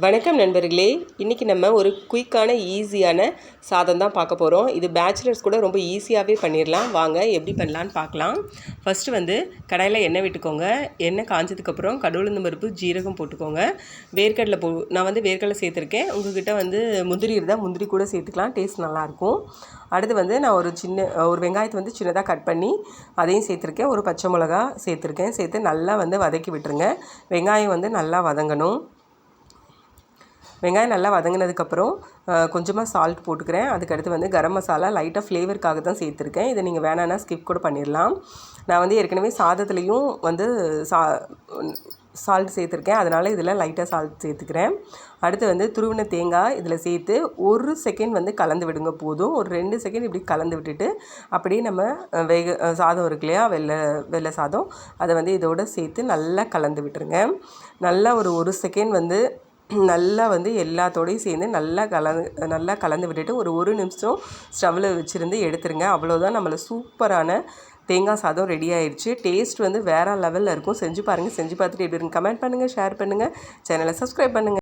வணக்கம் நண்பர்களே, இன்றைக்கி நம்ம ஒரு குயிக்கான ஈஸியான சாதம் தான் பார்க்க போகிறோம். இது பேச்சுலர்ஸ் கூட ரொம்ப ஈஸியாகவே பண்ணிடலாம். வாங்க எப்படி பண்ணலான்னு பார்க்கலாம். ஃபஸ்ட்டு வந்து கடாயில் எண்ணெய் விட்டுக்கோங்க. எண்ணெய் காஞ்சதுக்கப்புறம் கடவுளுந்து பருப்பு, ஜீரகம் போட்டுக்கோங்க. வேர்க்கடலை நான் வந்து வேர்க்கடலை சேர்த்துருக்கேன். உங்கள்கிட்ட வந்து முந்திரி இருந்தால் முந்திரி கூட சேர்த்துக்கலாம், டேஸ்ட் நல்லாயிருக்கும். அடுத்து வந்து நான் ஒரு வெங்காயத்தை வந்து சின்னதாக கட் பண்ணி அதையும் சேர்த்துருக்கேன். ஒரு பச்சை மிளகா சேர்த்துருக்கேன். சேர்த்து நல்லா வந்து வதக்கி விட்டுருங்க. வெங்காயம் வந்து நல்லா வதங்கணும். வெங்காயம் நல்லா வதங்கினதுக்கப்புறம் கொஞ்சமாக சால்ட் போட்டுக்கிறேன். அதுக்கடுத்து வந்து கரம் மசாலா லைட்டாக ஃப்ளேவருக்காக தான் சேர்த்துருக்கேன். இதை நீங்கள் வேணான்னா ஸ்கிப் கூட பண்ணிடலாம். நான் வந்து ஏற்கனவே சாதத்துலேயும் வந்து சால்ட் சேர்த்துருக்கேன், அதனால் இதில் லைட்டாக சால்ட் சேர்த்துக்கிறேன். அடுத்து வந்து துருவின தேங்காய் இதில் சேர்த்து ஒரு செகண்ட் வந்து கலந்து விடுங்க போதும். ஒரு 2 செகண்ட் இப்படி கலந்து விட்டுட்டு அப்படியே நம்ம சாதம் இருக்கு இல்லையா, வெள்ளை சாதம், அதை வந்து இதோடு சேர்த்து நல்லா கலந்து விட்டுருங்க. நல்லா ஒரு செகண்ட் வந்து நல்லா வந்து எல்லாத்தோடையும் சேர்ந்து நல்லா கலந்து விட்டுட்டு ஒரு நிமிஷம் ஸ்டவ்வில் வச்சுருந்து எடுத்துருங்க. அவ்வளோதான், நம்மளை சூப்பரான தேங்காய் சாதம் ரெடி ஆயிடுச்சு. டேஸ்ட் வந்து வேறு லெவலில் இருக்கும். செஞ்சு பாருங்கள். செஞ்சு பார்த்துட்டு எப்படி இருக்குன்னு கமெண்ட் பண்ணுங்கள், ஷேர் பண்ணுங்கள், சேனலை சப்ஸ்கிரைப் பண்ணுங்கள்.